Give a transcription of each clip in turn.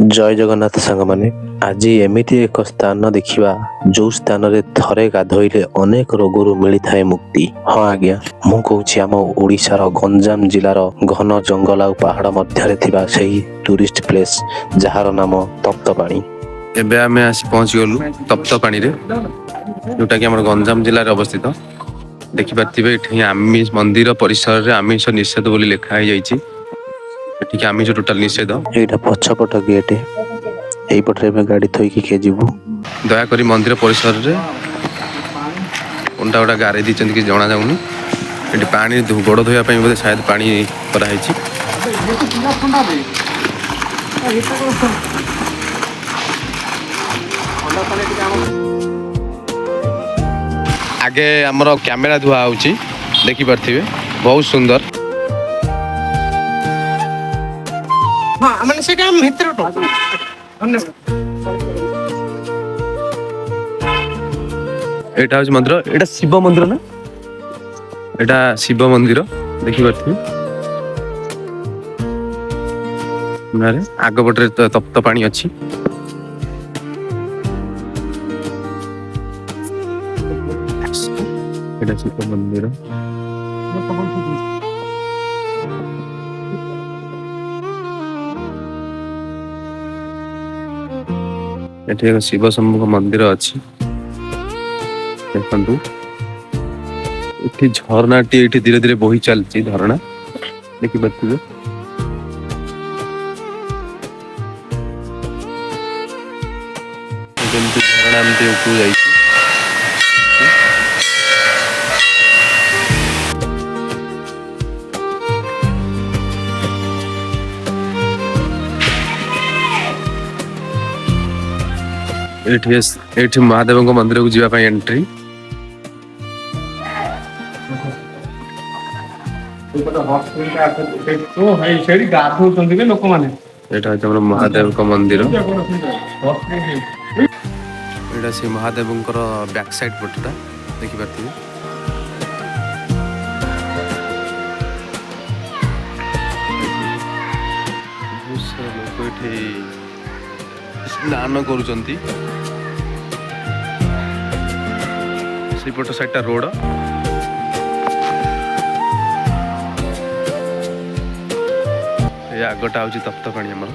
जय जगन्नाथ सांग माने आज एमिति एक स्थान देखिबा जो स्थान रे थरे गाधोइले अनेक रोगरु मिली थाए मुक्ति। हाँ आज्ञा मु कहूछि आम ओडिशार गंजाम जिलार घन जंगल आ पहाड़ मध्यरे थिबा सेही टूरिस्ट प्लेस जहार नाम तप्तपाणी। एबे आमे आसी पहुंची गलु तप्तपाणी रे जोटा कि हमर गंजाम जिल्ला रे अवस्थित। देखि पाथिबे एठी आमिष मंदिर परिसर रे आमिष निषेध बोली लिखा है जाईची। एठी के आमिष टोटल निषेध। एटा पछपट गेट एई पटरे में गाड़ी थोइकी के जीवु। दया करी मंदिर परिसर रे उंटा उडा गारे दिचंद कि जणा जाउनी। एठी पानी गोड़ धोया पई बोले शायद पानी करा हैची। आगे हमर कैमरा धुआ होची देखि परथिबे बहुत सुंदर। हाँ माने सेटा मित्र तो धन्यवाद। एटा होची मंदिर। एटा शिव मंदिर ना? एटा शिव मंदिर देखि परथिबे। नारे आग पटरे तप्त पानी अछि। एटा शिव मंदिर। एठी एक शिव सम्मुख मंदिर अछि। देखंतु एठी झरनाटी एठी धीरे धीरे बोही चलची झरना देखि बतिबे। जेमति झरना एमति उपु जाई। एठी महादेव मंदिर को जीवा एंट्री। महादेव मंदिर एटा से महादेव बैक साइड पटटा देखि पाथिबे। लोक एठी स्नान करूचंती। सेपट साइडटा रोड। आगटा होची तप्तपाणी हमर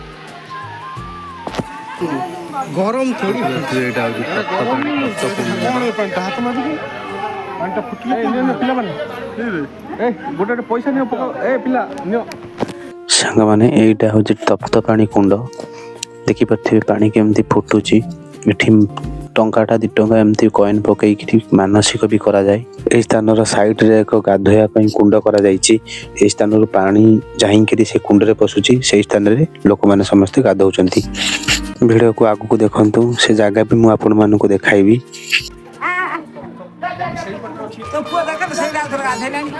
गरम थोड़ी एटा होची तप्तपाणी। हाथ मार के पांटा फुटले ए पिला माने ए गोटे पैसा नियो पका ए पिला नियो सांग माने एटा होची तप्तपाणी कुंड देखि पाथिबे पानी केमती फुटुची। एठी टंकाटा 2 टंका एमती कॉइन पकई कि मानसिक भी करा जाए। ए स्थान रो साइड रे एक गाधोया पई कुंड करा जाईची। ए स्थान रो पानी जाहिंकरी से कुंड रे पसुची। से स्थान रे लोक माने समस्त गाधौचंती। वीडियो को आगु को देखंतु से जागा भी मु आपन मानु को देखाइबी। तो पुआ देखा सही रात रो गाधे नानी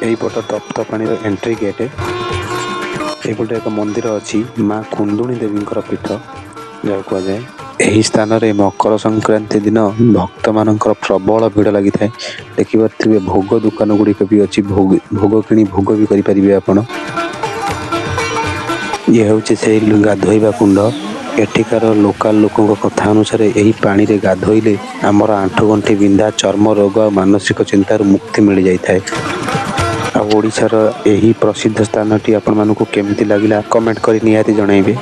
एई पट तप्तपाणी रो एंट्री गेट। एई पटे एक मंदिर अछि मां कुंडुनी देवींकर पीठ जा को जाय। एही स्थान रे मकर संक्रांति दिन भक्त मानकर प्रबल भीड़ लागि थाए। देखि पाथिबे भोग दुकान गुडी के भी अछि। भोग किनी भोग भी करि परिबे आपण। ये होचे से गाधोइबा कुंड। एठिकार लोकल लोकों कथा अनुसार यही पानी रे गाधोइले आमर आंठु गंठी बिंधा चर्म रोग मानसिक चिंतार मुक्ति मिल जाई थाए। ओडिशार यही प्रसिद्ध स्थानटी आपण मानकु केमती लागिला कमेंट करी निहाती जणाइबे।